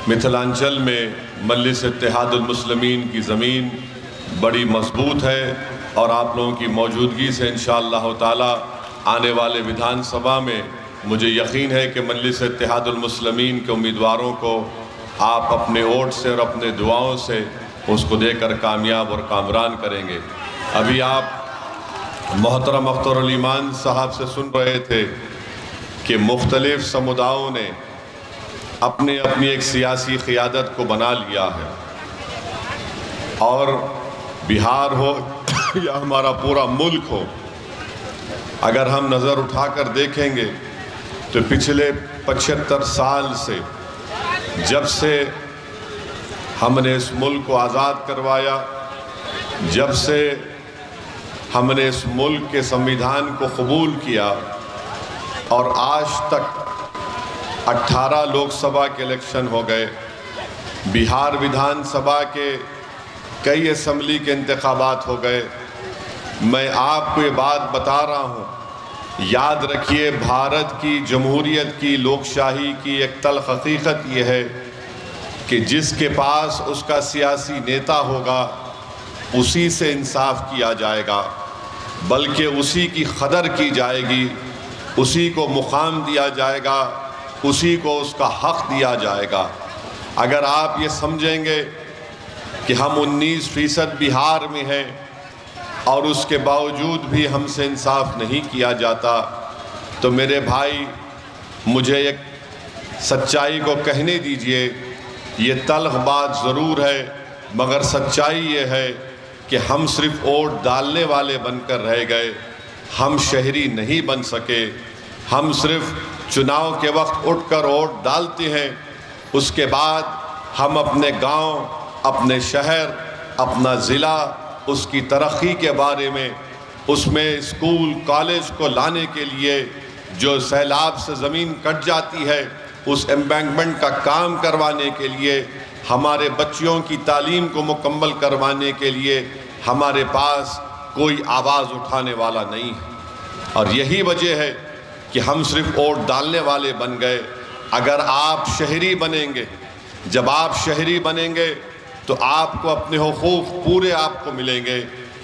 मिथिलांचल में मजलिस इत्तेहादुल मुस्लिमीन की ज़मीन बड़ी मजबूत है और आप लोगों की मौजूदगी से इंशाअल्लाह ताला आने वाले विधानसभा में मुझे यकीन है कि मजलिस इत्तेहादुल मुस्लिमीन के उम्मीदवारों को आप अपने वोट से और अपने दुआओं से उसको देकर कामयाब और कामरान करेंगे। अभी आप मोहतरम अख्तर अली ईमान साहब से सुन रहे थे कि मुख्तलिफ समुदायों ने अपनी अपनी एक सियासी क़ियादत को बना लिया है और बिहार हो या हमारा पूरा मुल्क हो, अगर हम नज़र उठाकर देखेंगे तो पिछले 75 साल से जब से हमने इस मुल्क को आज़ाद करवाया, जब से हमने इस मुल्क के संविधान को कबूल किया और आज तक 18 लोकसभा के इलेक्शन हो गए, बिहार विधानसभा के कई असम्बली के इंतखाबात हो गए। मैं आपको ये बात बता रहा हूँ, याद रखिए भारत की जमहूरियत की लोकशाही की एक तल्ख़ हकीकत ये है कि जिसके पास उसका सियासी नेता होगा उसी से इंसाफ किया जाएगा, बल्कि उसी की कदर की जाएगी, उसी को मुकाम दिया जाएगा, उसी को उसका हक दिया जाएगा। अगर आप ये समझेंगे कि हम 19% बिहार में हैं और उसके बावजूद भी हमसे इंसाफ नहीं किया जाता, तो मेरे भाई मुझे एक सच्चाई को कहने दीजिए। ये तल्ख़ बात ज़रूर है, मगर सच्चाई ये है कि हम सिर्फ वोट डालने वाले बनकर रह गए, हम शहरी नहीं बन सके। हम सिर्फ चुनाव के वक्त उठकर वोट डालते हैं, उसके बाद हम अपने गांव, अपने शहर, अपना ज़िला, उसकी तरक्की के बारे में, उसमें स्कूल कॉलेज को लाने के लिए जो सैलाब से ज़मीन कट जाती है उस एम्बैंकमेंट का काम करवाने के लिए, हमारे बच्चियों की तालीम को मुकम्मल करवाने के लिए हमारे पास कोई आवाज़ उठाने वाला नहीं है। और यही वजह है कि हम सिर्फ वोट डालने वाले बन गए। अगर आप शहरी बनेंगे, जब आप शहरी बनेंगे तो आपको अपने हुकूक पूरे आपको मिलेंगे।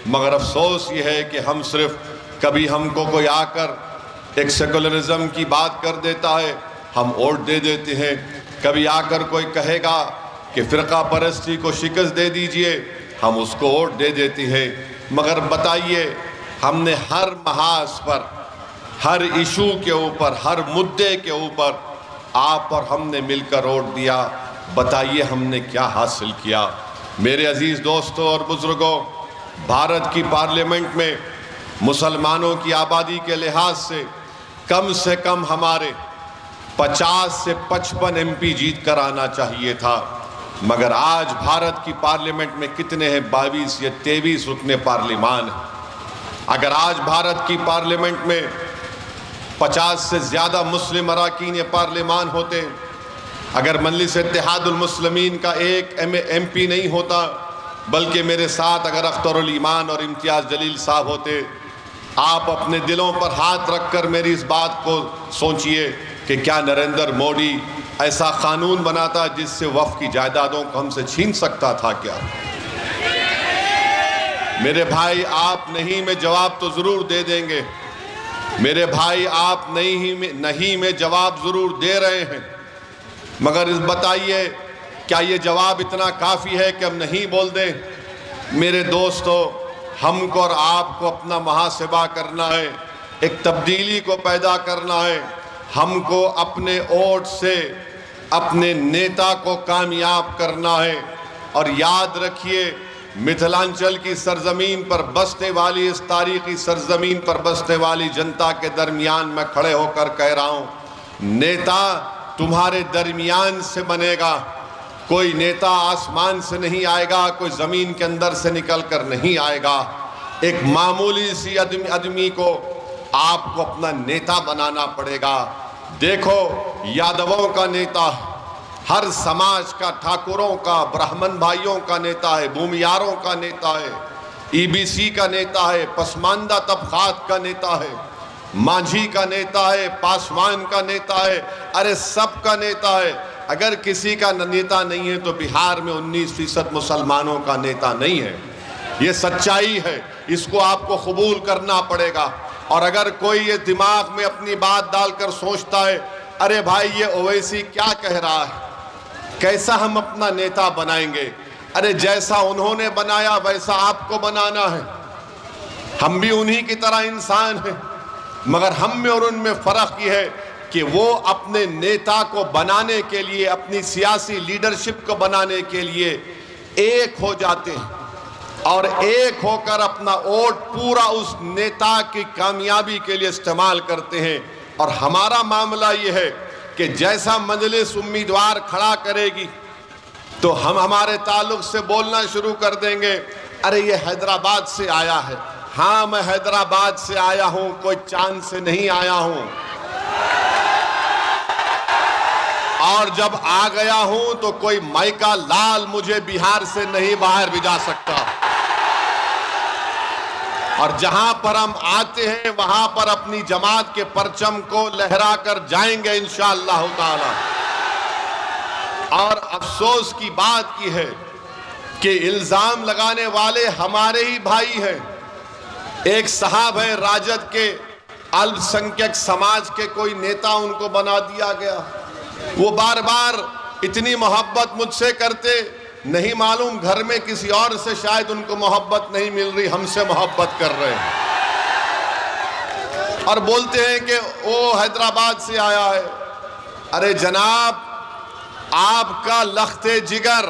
मगर अफसोस ये है कि हम सिर्फ, कभी हमको कोई आकर एक सेकुलरिज्म की बात कर देता है, हम वोट दे देते हैं। कभी आकर कोई कहेगा कि फ़िरका परस्ती को शिकस्त दे दीजिए, हम उसको वोट दे देते हैं। मगर बताइए, हमने हर महाज पर, हर इशू के ऊपर, हर मुद्दे के ऊपर आप और हमने मिलकर वोट दिया, बताइए हमने क्या हासिल किया। मेरे अजीज़ दोस्तों और बुज़ुर्गों, भारत की पार्लियामेंट में मुसलमानों की आबादी के लिहाज से कम हमारे 50 से 55 MP जीत कर आना चाहिए था। मगर आज भारत की पार्लियामेंट में कितने हैं? 22 या 23 रुकने पार्लिमान हैं। अगर आज भारत की पार्लियामेंट में 50 से ज़्यादा मुस्लिम अरकान पार्लिमान होते, अगर मजलिस इत्तेहादुल मुस्लिमीन का एक MP नहीं होता, बल्कि मेरे साथ अगर अख्तर अली ईमान और इम्तियाज़ जलील साहब होते, आप अपने दिलों पर हाथ रखकर मेरी इस बात को सोचिए कि क्या नरेंद्र मोदी ऐसा कानून बनाता जिससे वक्फ की जायदादों को हमसे छीन सकता था क्या? मेरे भाई, आप नहीं में जवाब तो ज़रूर दे देंगे। मेरे भाई, आप नहीं में जवाब ज़रूर दे रहे हैं, मगर बताइए क्या ये जवाब इतना काफ़ी है कि हम नहीं बोल दें? मेरे दोस्तों, हमको और आपको अपना मुहासिबा करना है, एक तब्दीली को पैदा करना है। हमको अपने वोट से अपने नेता को कामयाब करना है। और याद रखिए, मिथिलांचल की सरजमीन पर बसने वाली, इस तारीख़ी सरजमीन पर बसने वाली जनता के दरमियान मैं खड़े होकर कह रहा हूँ, नेता तुम्हारे दरमियान से बनेगा। कोई नेता आसमान से नहीं आएगा, कोई ज़मीन के अंदर से निकल कर नहीं आएगा। एक मामूली सी आदमी को आपको अपना नेता बनाना पड़ेगा। देखो, यादवों का नेता, हर समाज का, ठाकुरों का, ब्राह्मण भाइयों का नेता है, भूमियारों का नेता है, EBC का नेता है, पसमानदा तबकात का नेता है, मांझी का नेता है, पासवान का नेता है, अरे सब का नेता है। अगर किसी का नेता नहीं है तो बिहार में 19% मुसलमानों का नेता नहीं है। ये सच्चाई है, इसको आपको कबूल करना पड़ेगा। और अगर कोई ये दिमाग में अपनी बात डालकर सोचता है अरे भाई ये ओवैसी क्या कह रहा है, कैसा हम अपना नेता बनाएंगे, अरे जैसा उन्होंने बनाया वैसा आपको बनाना है। हम भी उन्हीं की तरह इंसान हैं, मगर हम में और उनमें फ़र्क ये है कि वो अपने नेता को बनाने के लिए, अपनी सियासी लीडरशिप को बनाने के लिए एक हो जाते हैं और एक होकर अपना वोट पूरा उस नेता की कामयाबी के लिए इस्तेमाल करते हैं। और हमारा मामला ये है कि जैसा मजलिस उम्मीदवार खड़ा करेगी तो हम हमारे ताल्लुक से बोलना शुरू कर देंगे, अरे ये हैदराबाद से आया है। हाँ, मैं हैदराबाद से आया हूं, कोई चांद से नहीं आया हूं। और जब आ गया हूं तो कोई माइका लाल मुझे बिहार से नहीं बाहर भिजा सकता। और जहां पर हम आते हैं वहां पर अपनी जमात के परचम को लहरा कर जाएंगे इंशाअल्लाह ताला। और अफसोस की बात की है कि इल्जाम लगाने वाले हमारे ही भाई हैं। एक साहब है राजद के, अल्पसंख्यक समाज के कोई नेता उनको बना दिया गया। वो बार बार इतनी मोहब्बत मुझसे करते, नहीं मालूम घर में किसी और से शायद उनको मोहब्बत नहीं मिल रही, हमसे मोहब्बत कर रहे हैं। और बोलते हैं कि वो हैदराबाद से आया है। अरे जनाब, आपका लख्ते जिगर,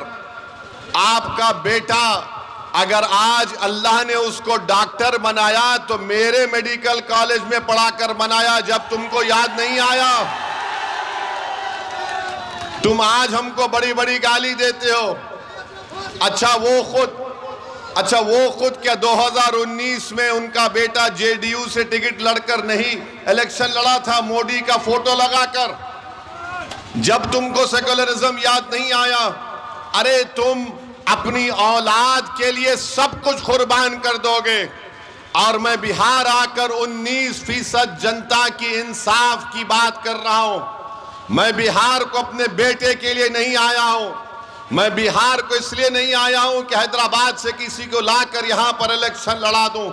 आपका बेटा अगर आज अल्लाह ने उसको डॉक्टर बनाया तो मेरे मेडिकल कॉलेज में पढ़ाकर बनाया, जब तुमको याद नहीं आया। तुम आज हमको बड़ी बड़ी गाली देते हो। अच्छा वो खुद क्या 2019 में उनका बेटा जेडीयू से टिकट लड़कर नहीं इलेक्शन लड़ा था, मोदी का फोटो लगाकर। जब तुमको सेकुलरिज्म याद नहीं आया, अरे तुम अपनी औलाद के लिए सब कुछ कुर्बान कर दोगे। और मैं बिहार आकर 19% जनता की इंसाफ की बात कर रहा हूं। मैं बिहार को अपने बेटे के लिए नहीं आया हूं। मैं बिहार को इसलिए नहीं आया हूं कि हैदराबाद से किसी को लाकर यहां पर इलेक्शन लड़ा दूं।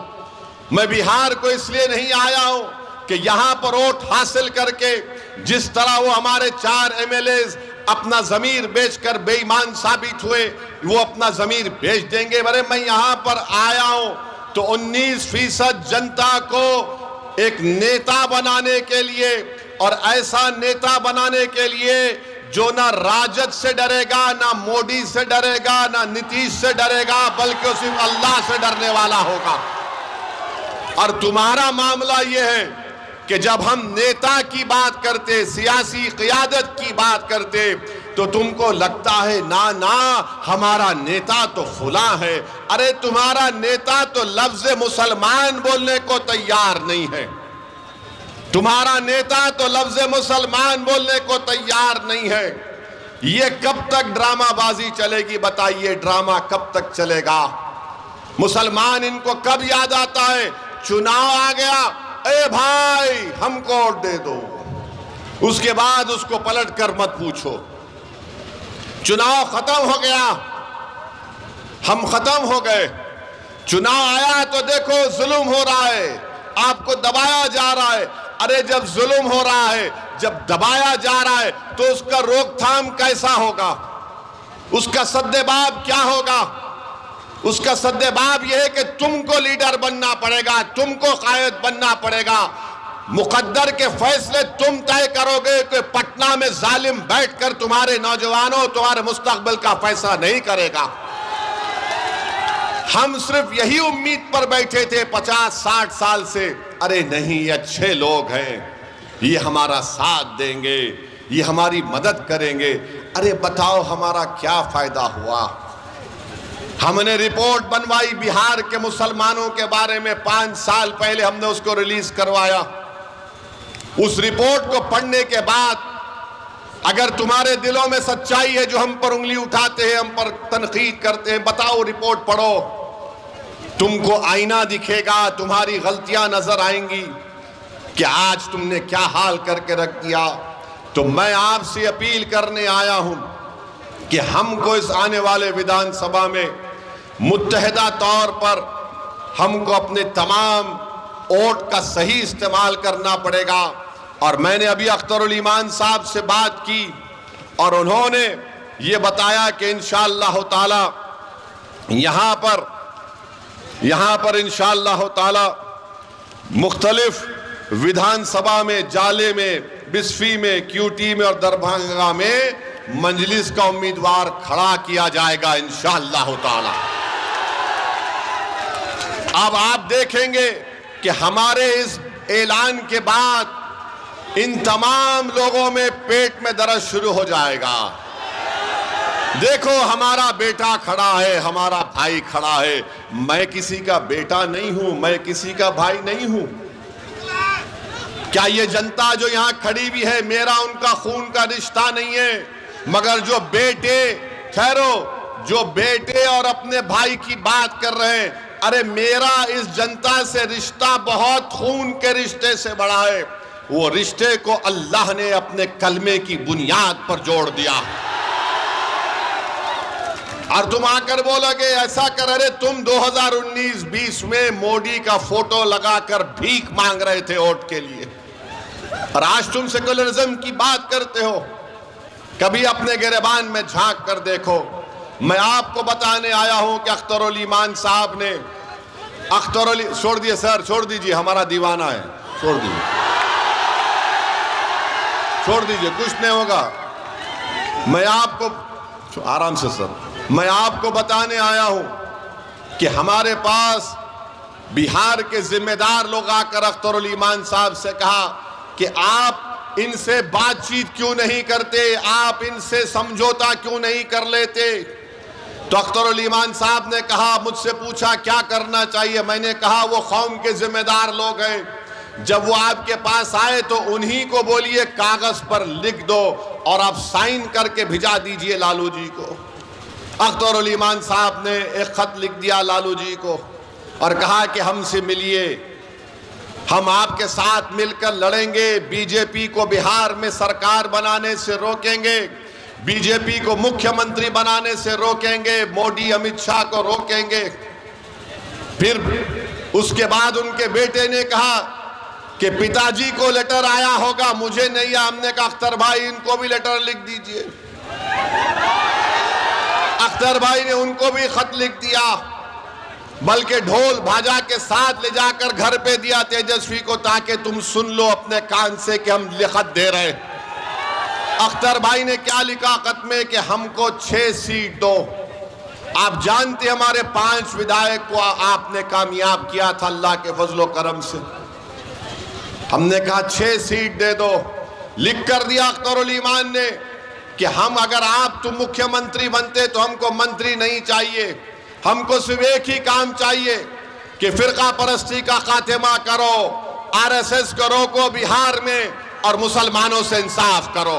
मैं बिहार को इसलिए नहीं आया हूं कि यहां पर वोट हासिल करके जिस तरह वो हमारे 4 एमएलएज अपना जमीर बेचकर बेईमान साबित हुए, वो अपना जमीर बेच देंगे। अरे मैं यहां पर आया हूं तो 19% जनता को एक नेता बनाने के लिए, और ऐसा नेता बनाने के लिए जो ना राजद से डरेगा, ना मोदी से डरेगा, ना नीतीश से डरेगा, बल्कि सिर्फ अल्लाह से डरने वाला होगा। और तुम्हारा मामला यह है कि जब हम नेता की बात करते, सियासी क़ियादत की बात करते, तो तुमको लगता है ना ना हमारा नेता तो फुला है। अरे तुम्हारा नेता तो लफ्ज़ मुसलमान बोलने को तैयार नहीं है। तुम्हारा नेता तो लफ्ज़ मुसलमान बोलने को तैयार नहीं है। ये कब तक ड्रामाबाजी चलेगी बताइए? ड्रामा कब तक चलेगा? मुसलमान इनको कब याद आता है? चुनाव आ गया, ए भाई हमको वोट दे दो, उसके बाद उसको पलट कर मत पूछो। चुनाव खत्म हो गया, हम खत्म हो गए। चुनाव आया तो देखो जुल्म हो रहा है, आपको दबाया जा रहा है। अरे जब जुल्म हो रहा है, जब दबाया जा रहा है, तो उसका रोकथाम कैसा होगा? उसका सद्देबाब क्या होगा? उसका सद्देबाब यह है कि तुमको लीडर बनना पड़ेगा, तुमको कायद बनना पड़ेगा। मुकद्दर के फैसले तुम तय करोगे कि पटना में जालिम बैठकर तुम्हारे नौजवानों, तुम्हारे मुस्तकबिल का फैसला नहीं करेगा। हम सिर्फ यही उम्मीद पर बैठे थे 50-60 साल से, अरे नहीं ये अच्छे लोग हैं, ये हमारा साथ देंगे, ये हमारी मदद करेंगे। अरे बताओ हमारा क्या फायदा हुआ? हमने रिपोर्ट बनवाई बिहार के मुसलमानों के बारे में, 5 साल पहले हमने उसको रिलीज करवाया। उस रिपोर्ट को पढ़ने के बाद अगर तुम्हारे दिलों में सच्चाई है, जो हम पर उंगली उठाते हैं, हम पर तनकीद करते हैं, बताओ रिपोर्ट पढ़ो, तुमको आईना दिखेगा, तुम्हारी गलतियां नजर आएंगी कि आज तुमने क्या हाल करके रख दिया। तो मैं आपसे अपील करने आया हूं कि हमको इस आने वाले विधानसभा में मुत्तहिदा तौर पर हमको अपने तमाम वोट का सही इस्तेमाल करना पड़ेगा। और मैंने अभी अख्तरुल ईमान साहब से बात की और उन्होंने ये बताया कि इंशाअल्लाह ताला यहाँ पर इंशाअल्लाह ताला मुख्तलिफ विधानसभा में, जाले में, बिस्फी में, क्यूटी में और दरभंगा में मजलिस का उम्मीदवार खड़ा किया जाएगा इंशाअल्लाह ताला। अब आप देखेंगे कि हमारे इस ऐलान के बाद इन तमाम लोगों में पेट में दर्द शुरू हो जाएगा। देखो हमारा बेटा खड़ा है, हमारा भाई खड़ा है। मैं किसी का बेटा नहीं हूं, मैं किसी का भाई नहीं हूं। क्या ये जनता जो यहां खड़ी भी है, मेरा उनका खून का रिश्ता नहीं है, मगर जो बेटे, ठहरो, जो बेटे और अपने भाई की बात कर रहे हैं, अरे मेरा इस जनता से रिश्ता बहुत खून के रिश्ते से बड़ा है। वो रिश्ते को अल्लाह ने अपने कलमे की बुनियाद पर जोड़ दिया। और तुम आकर बोलोगे ऐसा कर, अरे तुम 2019-20 में मोदी का फोटो लगाकर भीख मांग रहे थे वोट के लिए, और आज तुम सेकुलरिज्म की बात करते हो। कभी अपने गिरबान में झांक कर देखो। मैं आपको बताने आया हूं कि अख्तरुल ईमान साहब ने, छोड़ दिए सर, छोड़ दीजिए, हमारा दीवाना है, छोड़ दीजिए, छोड़ दीजिए, कुछ नहीं होगा। मैं आपको, आराम से सर, मैं आपको बताने आया हूं कि हमारे पास बिहार के जिम्मेदार लोग आकर अख्तरुल ईमान साहब से कहा कि आप इनसे बातचीत क्यों नहीं करते, आप इनसे समझौता क्यों नहीं कर लेते। तो अख्तरुल ईमान साहब ने कहा, मुझसे पूछा क्या करना चाहिए। मैंने कहा वो कौम के जिम्मेदार लोग हैं, जब वो आपके पास आए तो उन्हीं को बोलिए कागज पर लिख दो और आप साइन करके भिजा दीजिए लालू जी को। अख्तरुल ईमान साहब ने एक खत लिख दिया लालू जी को और कहा कि हमसे मिलिए, हम आपके साथ मिलकर लड़ेंगे, बीजेपी को बिहार में सरकार बनाने से रोकेंगे, बीजेपी को मुख्यमंत्री बनाने से रोकेंगे, मोदी अमित शाह को रोकेंगे। फिर उसके बाद उनके बेटे ने कहा कि पिताजी को लेटर आया होगा, मुझे नहीं आया। हमने कहा अख्तर भाई इनको भी लेटर लिख दीजिए। अख्तर भाई ने उनको भी खत लिख दिया, बल्कि ढोल भाजा के साथ ले जाकर घर पे दिया तेजस्वी को, ताकि तुम सुन लो अपने कान से कि हम लिखत दे रहे। अख्तर भाई ने क्या लिखा खत में कि हमको 6 सीट दो। आप जानते हमारे 5 विधायक को आपने कामयाब किया था अल्लाह के फजलो करम से। हमने कहा 6 सीट दे दो। लिख कर दिया अख्तरुल ईमान ने कि हम, अगर आप तुम मुख्यमंत्री बनते तो हमको मंत्री नहीं चाहिए, हमको सिर्फ एक ही काम चाहिए कि फिरका परस्ती का खात्मा करो, आरएसएस को रोको बिहार में और मुसलमानों से इंसाफ करो।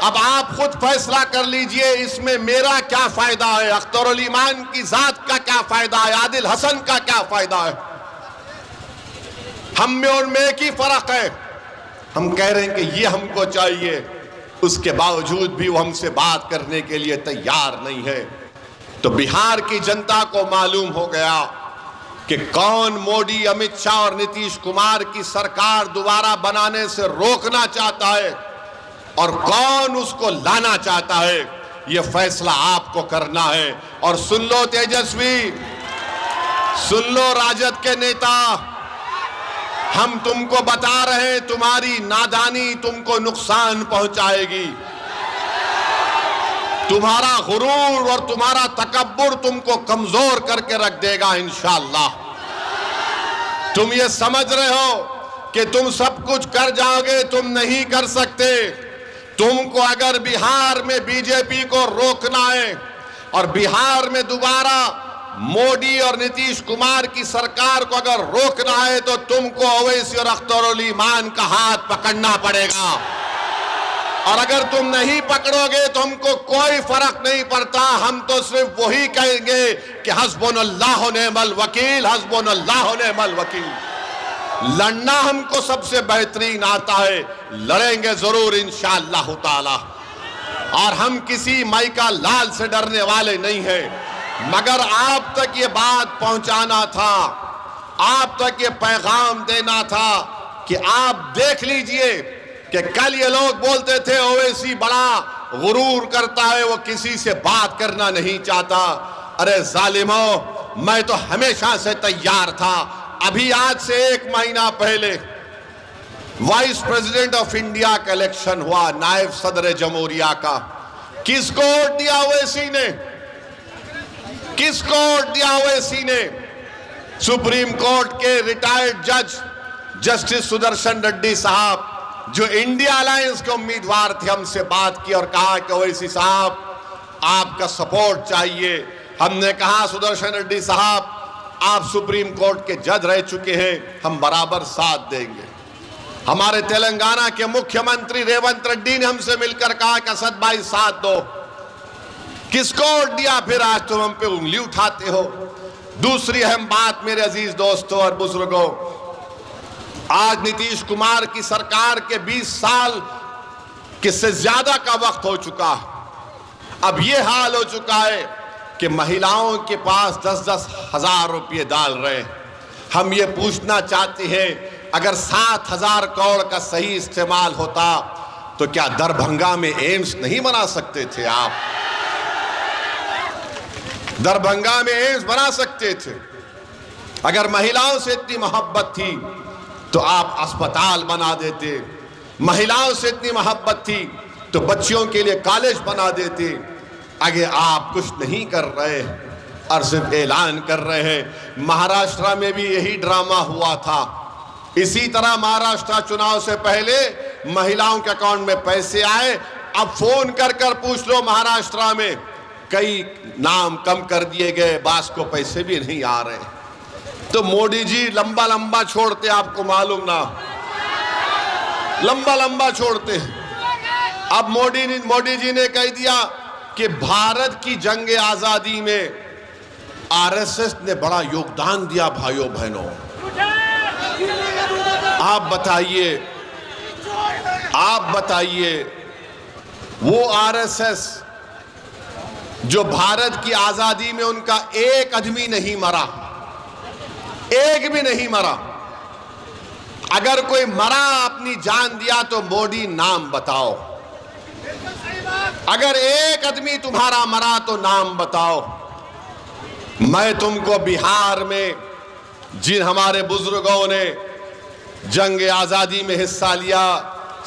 अब आप खुद फैसला कर लीजिए इसमें मेरा क्या फायदा है, अख्तरुल ईमान की जात का क्या फायदा है, आदिल हसन का क्या फायदा है। हम में और में एक ही फर्क है, हम कह रहे हैं कि ये हमको चाहिए, उसके बावजूद भी वो हमसे बात करने के लिए तैयार नहीं है। तो बिहार की जनता को मालूम हो गया कि कौन मोदी, अमित शाह और नीतीश कुमार की सरकार दोबारा बनाने से रोकना चाहता है और कौन उसको लाना चाहता है। यह फैसला आपको करना है। और सुन लो तेजस्वी, सुन लो राजद के नेता, हम तुमको बता रहे हैं तुम्हारी नादानी तुमको नुकसान पहुंचाएगी, तुम्हारा गुरूर और तुम्हारा तकब्बुर तुमको कमजोर करके रख देगा इंशाअल्लाह। तुम ये समझ रहे हो कि तुम सब कुछ कर जाओगे, तुम नहीं कर सकते। तुमको अगर बिहार में बीजेपी को रोकना है और बिहार में दोबारा मोदी और नीतीश कुमार की सरकार को अगर रोकना है तो तुमको ओवैसी और अख्तरुल ईमान का हाथ पकड़ना पड़ेगा। और अगर तुम नहीं पकड़ोगे तो हमको कोई फर्क नहीं पड़ता, हम तो सिर्फ वही कहेंगे कि हस्बुनल्लाहु निअमल वकील, हस्बुनल्लाहु निअमल वकील। लड़ना हमको सबसे बेहतरीन आता है, लड़ेंगे जरूर इंशाअल्लाह ताला। और हम किसी माइका लाल से डरने वाले नहीं हैं, मगर आप तक ये बात पहुंचाना था, आप तक ये पैगाम देना था कि आप देख लीजिए कि कल ये लोग बोलते थे ओवैसी बड़ा गुरूर करता है, वो किसी से बात करना नहीं चाहता। अरे जालिमों, मैं तो हमेशा से तैयार था। अभी आज से 1 महीना पहले वाइस प्रेसिडेंट ऑफ इंडिया का इलेक्शन हुआ, नायब सदर जमहूरिया का। किसको वोट दिया ओवैसी ने? किसको वोट दिया ओवैसी ने? सुप्रीम कोर्ट के रिटायर्ड जज जस्टिस सुदर्शन रेड्डी साहब, जो इंडिया अलायंस के उम्मीदवार थे, हमसे बात की और कहा कि ओवैसी साहब आपका सपोर्ट चाहिए। हमने कहा सुदर्शन रेड्डी साहब, आप सुप्रीम कोर्ट के जज रह चुके हैं, हम बराबर साथ देंगे। हमारे तेलंगाना के मुख्यमंत्री रेवंत रेड्डी ने हमसे मिलकर कहा कि असद भाई साथ दो। किसको वोट दिया फिर? आज तुम हम पे उंगली उठाते हो। दूसरी अहम बात मेरे अजीज दोस्तों और बुजुर्गों, आज नीतीश कुमार की सरकार के 20 साल से ज्यादा का वक्त हो चुका है। अब यह हाल हो चुका है कि महिलाओं के पास 10-10 हजार रुपये डाल रहे हैं। हम ये पूछना चाहते हैं, अगर 7,000 करोड़ का सही इस्तेमाल होता तो क्या दरभंगा में एम्स नहीं बना सकते थे? आप दरभंगा में एम्स बना सकते थे। अगर महिलाओं से इतनी मोहब्बत थी तो आप अस्पताल बना देते। महिलाओं से इतनी मोहब्बत थी तो बच्चियों के लिए कॉलेज बना देते। आगे आप कुछ नहीं कर रहे और सिर्फ ऐलान कर रहे हैं। महाराष्ट्र में भी यही ड्रामा हुआ था। इसी तरह महाराष्ट्र चुनाव से पहले महिलाओं के अकाउंट में पैसे आए। अब फोन कर कर पूछ लो, महाराष्ट्र में कई नाम कम कर दिए गए, बास को पैसे भी नहीं आ रहे। तो मोदी जी लंबा लंबा छोड़ते, आपको मालूम ना, लंबा लंबा छोड़ते। अब मोदी जी ने कह दिया कि भारत की जंग आजादी में आरएसएस ने बड़ा योगदान दिया। भाइयों बहनों, आप बताइए वो आरएसएस जो भारत की आजादी में उनका एक आदमी नहीं मरा, एक भी नहीं मरा। अगर कोई मरा अपनी जान दिया तो मोदी नाम बताओ। अगर एक आदमी तुम्हारा मरा तो नाम बताओ। मैं तुमको बिहार में जिन हमारे बुजुर्गों ने जंग आजादी में हिस्सा लिया,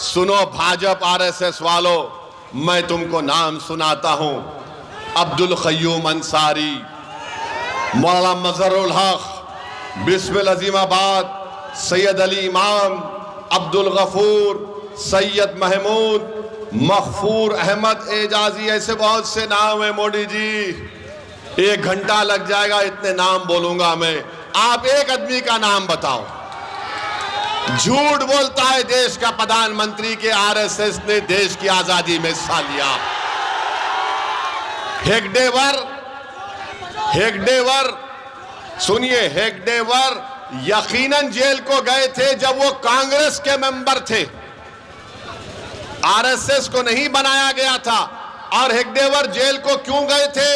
सुनो भाजपा आरएसएस वालों, मैं तुमको नाम सुनाता हूं। अब्दुल क़य्यूम अंसारी, मौलाना मजहरुल हक, बिस्मिल अजीमाबाद, सैयद अली इमाम, अब्दुल गफूर, सैयद महमूद, मखफूर अहमद एजाजी, ऐसे बहुत से नाम है। मोदी जी 1 घंटा लग जाएगा, इतने नाम बोलूंगा मैं। आप एक आदमी का नाम बताओ। झूठ बोलता है देश का प्रधानमंत्री के आरएसएस ने देश की आजादी में हिस्सा लिया। हेगडेवर सुनिए, हेगडेवर यकीनन जेल को गए थे जब वो कांग्रेस के मेंबर थे, आरएसएस को नहीं बनाया गया था। और हेगडेवर जेल को क्यों गए थे?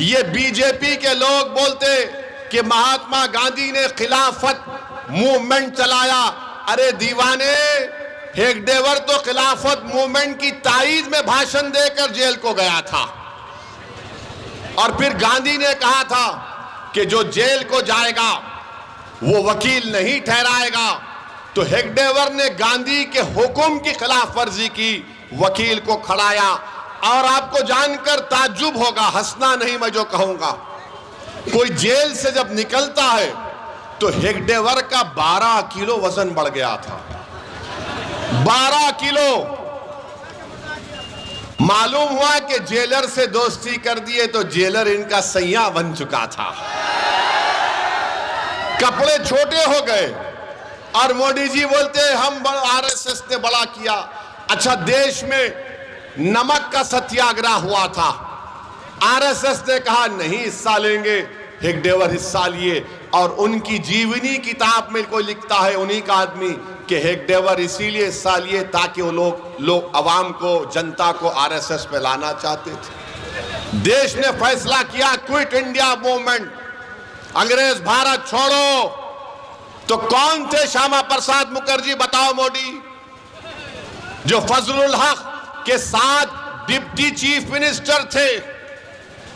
ये बीजेपी के लोग बोलते कि महात्मा गांधी ने खिलाफत मूवमेंट चलाया। अरे दीवाने, हेगडेवर तो खिलाफत मूवमेंट की ताईद में भाषण देकर जेल को गया था। और फिर गांधी ने कहा था कि जो जेल को जाएगा वो वकील नहीं ठहराएगा। तो हेगडेवर ने गांधी के हुक्म की खिलाफ वर्जी की, वकील को खड़ाया। और आपको जानकर ताज्जुब होगा, हंसना नहीं मैं जो कहूंगा, कोई जेल से जब निकलता है तो हेगडेवर का 12 किलो वजन बढ़ गया था। 12 किलो। मालूम हुआ कि जेलर से दोस्ती कर दिए तो जेलर इनका सैया बन चुका था। कपड़े छोटे हो गए। और मोदी जी बोलते हम आरएसएस ने बड़ा किया। अच्छा, देश में नमक का सत्याग्रह हुआ था, आरएसएस ने कहा नहीं हिस्सा लेंगे। हेगडेवर हिस्सा लिए। और उनकी जीवनी किताब में कोई लिखता है, उन्हीं का आदमी, कि हेगडेवर इसीलिए हिस्सा लिए ताकि वो लोग अवाम को, जनता को आरएसएस पे लाना चाहते थे। देश ने फैसला किया क्विट इंडिया मूवमेंट, अंग्रेज भारत छोड़ो। तो कौन थे श्यामा प्रसाद मुखर्जी, बताओ मोदी, जो फजलुल हक के साथ डिप्टी चीफ मिनिस्टर थे।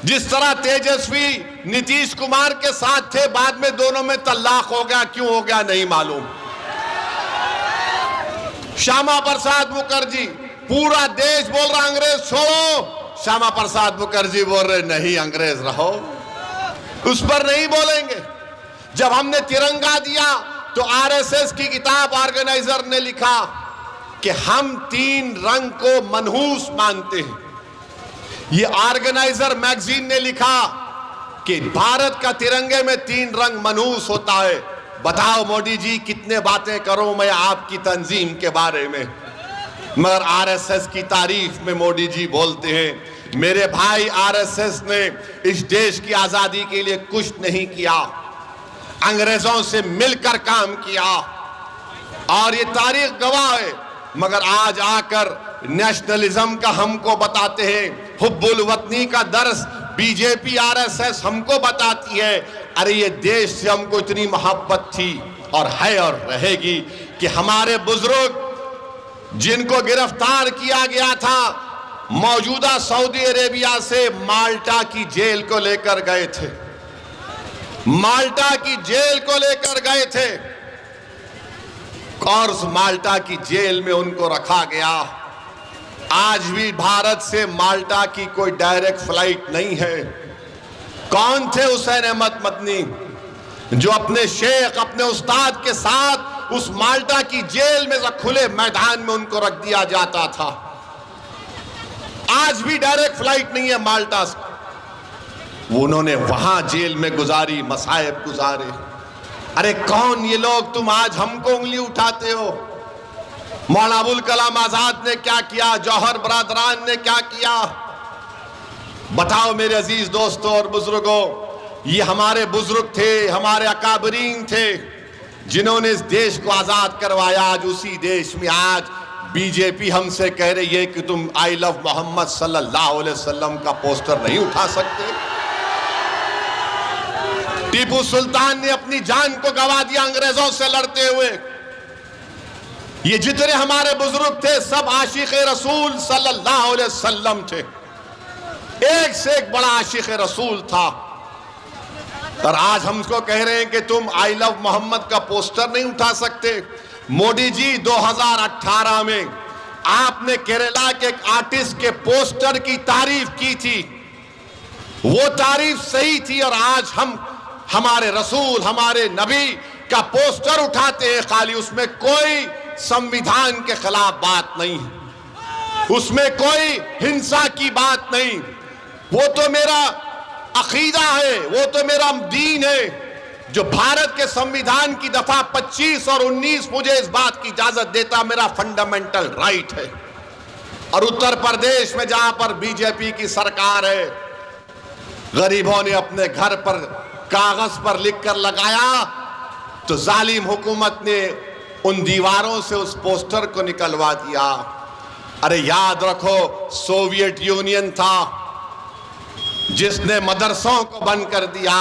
जिस तरह तेजस्वी नीतीश कुमार के साथ थे, बाद में दोनों में तलाक हो गया, क्यों हो गया नहीं मालूम। श्यामा प्रसाद मुखर्जी, पूरा देश बोल रहा अंग्रेज छोड़ो, श्यामा प्रसाद मुखर्जी बोल रहे नहीं अंग्रेज रहो, उस पर नहीं बोलेंगे। जब हमने तिरंगा दिया तो आरएसएस की किताब ऑर्गेनाइजर ने लिखा कि हम 3 रंग को मनहूस मानते हैं। ये ऑर्गेनाइजर मैगजीन ने लिखा कि भारत का तिरंगे में 3 रंग मनहूस होता है। बताओ मोदी जी, कितने बातें करूं मैं आपकी तंजीम के बारे में, मगर आरएसएस की तारीफ में मोदी जी बोलते हैं। मेरे भाई, आरएसएस ने इस देश की आजादी के लिए कुछ नहीं किया, अंग्रेजों से मिलकर काम किया और ये तारीख गवाह है। मगर आज आकर नेशनलिज्म का हमको बताते हैं, हुब्बुल वतनी का दर्स बीजेपी आरएसएस हमको बताती है। अरे ये देश से हमको इतनी मोहब्बत थी और है और रहेगी कि हमारे बुजुर्ग जिनको गिरफ्तार किया गया था, मौजूदा सऊदी अरेबिया से माल्टा की जेल को लेकर गए थे, माल्टा की जेल को लेकर गए थे और उस माल्टा की जेल में उनको रखा गया। आज भी भारत से माल्टा की कोई डायरेक्ट फ्लाइट नहीं है। कौन थे हुसैन अहमद मदनी, जो अपने शेख, अपने उस्ताद के साथ उस माल्टा की जेल में खुले मैदान में उनको रख दिया जाता था। आज भी डायरेक्ट फ्लाइट नहीं है माल्टा से। उन्होंने वहां जेल में गुजारी, मसाइब गुजारे। अरे कौन ये लोग, तुम आज हमको उंगली उठाते हो। मौलाना अबुल कलाम आजाद ने क्या किया, जौहर बरादरान ने क्या किया। बताओ मेरे अजीज दोस्तों और बुजुर्गों, ये हमारे बुजुर्ग थे, हमारे अकाबरीन थे, जिन्होंने इस देश को आजाद करवाया। आज उसी देश में आज बीजेपी हमसे कह रही है कि तुम आई लव मोहम्मद सल्लल्लाहु अलैहि वसल्लम का पोस्टर नहीं उठा सकते। टीपू सुल्तान ने अपनी जान को गंवा दिया अंग्रेजों से लड़ते हुए। ये जितने हमारे बुजुर्ग थे सब आशिक रसूल सल्लल्लाहु अलैहि वसल्लम थे, एक से एक बड़ा आशिक रसूल था। और आज हमको कह रहे हैं कि तुम आई लव मोहम्मद का पोस्टर नहीं उठा सकते। मोदी जी 2018 में आपने केरला के एक आर्टिस्ट के पोस्टर की तारीफ की थी, वो तारीफ सही थी। और आज हम हमारे रसूल, हमारे नबी का पोस्टर उठाते हैं, खाली उसमें कोई संविधान के खिलाफ बात नहीं, उसमें कोई हिंसा की बात नहीं। वो तो मेरा अकीदा है, वो तो मेरा दीन है, जो भारत के संविधान की दफा 25 और 19 मुझे इस बात की इजाजत देता, मेरा फंडामेंटल राइट है। और उत्तर प्रदेश में जहां पर बीजेपी की सरकार है, गरीबों ने अपने घर पर कागज पर लिखकर लगाया तो जालिम हुकूमत ने उन दीवारों से उस पोस्टर को निकलवा दिया। अरे याद रखो, सोवियत यूनियन था जिसने मदरसों को बंद कर दिया।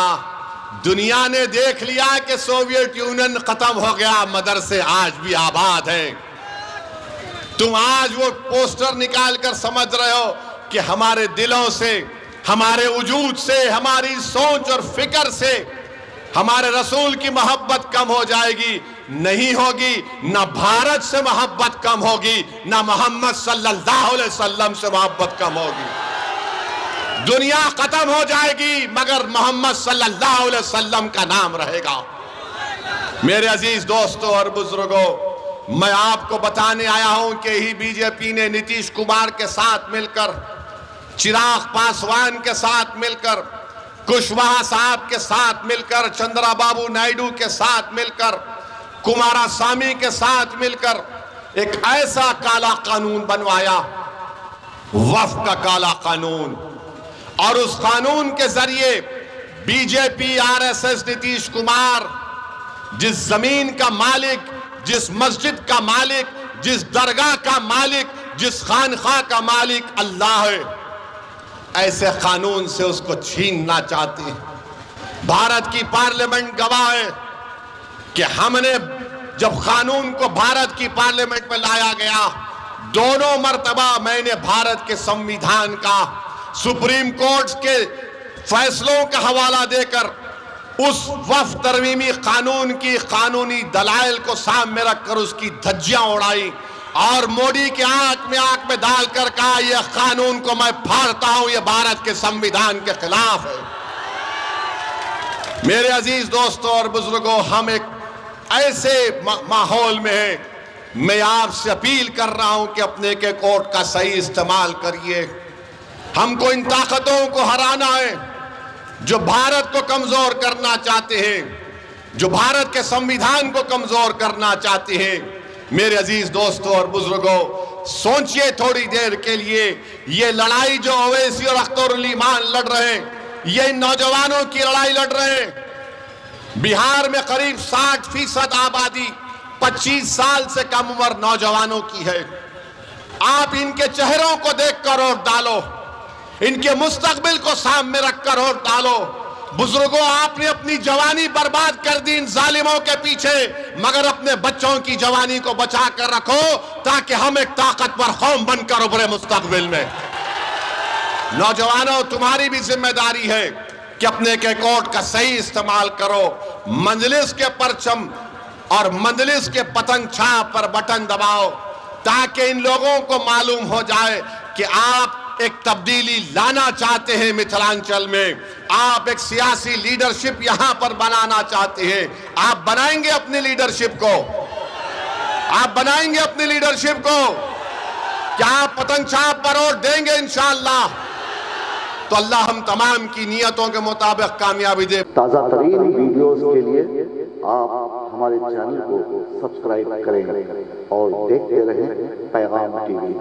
दुनिया ने देख लिया कि सोवियत यूनियन खत्म हो गया, मदरसे आज भी आबाद हैं। तुम आज वो पोस्टर निकाल कर समझ रहे हो कि हमारे दिलों से, हमारे वजूद से, हमारी सोच और फिक्र से हमारे रसूल की मोहब्बत कम हो जाएगी? नहीं होगी। ना भारत से मोहब्बत कम होगी, ना मोहम्मद सल्लल्लाहु अलैहि वसल्लम से मोहब्बत कम होगी। दुनिया खत्म हो जाएगी मगर मोहम्मद सल्लल्लाहु अलैहि वसल्लम का नाम रहेगा। मेरे अजीज दोस्तों और बुजुर्गों, मैं आपको बताने आया हूं कि ही बीजेपी ने नीतीश कुमार के साथ मिलकर, चिराग पासवान के साथ मिलकर, कुशवाहा साहब के साथ मिलकर, चंद्रबाबू नायडू के साथ मिलकर, कुमारास्वामी के साथ मिलकर एक ऐसा काला कानून बनवाया, वक्फ का काला कानून। और उस कानून के जरिए बीजेपी, आरएसएस, नीतीश कुमार जिस जमीन का मालिक, जिस मस्जिद का मालिक, जिस दरगाह का मालिक, जिस खानखा का मालिक अल्लाह है, ऐसे कानून से उसको छीनना चाहते हैं। भारत की पार्लियामेंट गवाह है कि हमने जब कानून को भारत की पार्लियामेंट में लाया गया, दोनों मर्तबा मैंने भारत के संविधान का, सुप्रीम कोर्ट के फैसलों का हवाला देकर उस वफ़ तरमीमी कानून की कानूनी दलाइल को सामने रखकर उसकी धज्जियां उड़ाई और मोदी के आंख में डालकर कहा, यह कानून को मैं फाड़ता हूं, यह भारत के संविधान के खिलाफ है। मेरे अजीज दोस्तों और बुजुर्गों, हम एक ऐसे माहौल में हैं, मैं आपसे अपील कर रहा हूं कि अपने के कोर्ट का सही इस्तेमाल करिए। हमको इन ताकतों को हराना है जो भारत को कमजोर करना चाहते हैं, जो भारत के संविधान को कमजोर करना चाहते हैं। मेरे अजीज दोस्तों और बुजुर्गों, सोचिए थोड़ी देर के लिए, ये लड़ाई जो ओवैसी और अख्तरुल ईमान लड़ रहे हैं, ये इन नौजवानों की लड़ाई लड़ रहे हैं। बिहार में करीब 60% आबादी 25 साल से कम उम्र नौजवानों की है। आप इनके चेहरों को देखकर वोट डालो, इनके मुस्तकबिल को सामने रखकर वोट डालो। बुजुर्गों, आपने अपनी जवानी बर्बाद कर दी इन जालिमों के पीछे, मगर अपने बच्चों की जवानी को बचा कर रखो ताकि हम एक ताकतवर कौम बनकर उभरे मुस्तकबिल में। नौजवानों, तुम्हारी भी जिम्मेदारी है कि अपने के कोर्ट का सही इस्तेमाल करो। मंजलिस के परचम और मंजलिस के पतंग छाप पर बटन दबाओ ताकि इन लोगों को मालूम हो जाए कि आप एक तब्दीली लाना चाहते हैं मिथिलांचल में, आप एक सियासी लीडरशिप यहां पर बनाना चाहते हैं। आप बनाएंगे अपनी लीडरशिप को, आप बनाएंगे अपनी लीडरशिप को। क्या आप पतंग छाप पर वोट देंगे इंशाअल्लाह? तो अल्लाह हम तमाम की नियतों के मुताबिक कामयाबी दे। ताज़ा तरीन वीडियोस के लिए आप हमारे चैनल को सब्सक्राइब करें और देखते रहें पैगाम टीवी।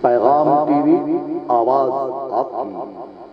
पैगाम टीवी, आवाज़ आपकी।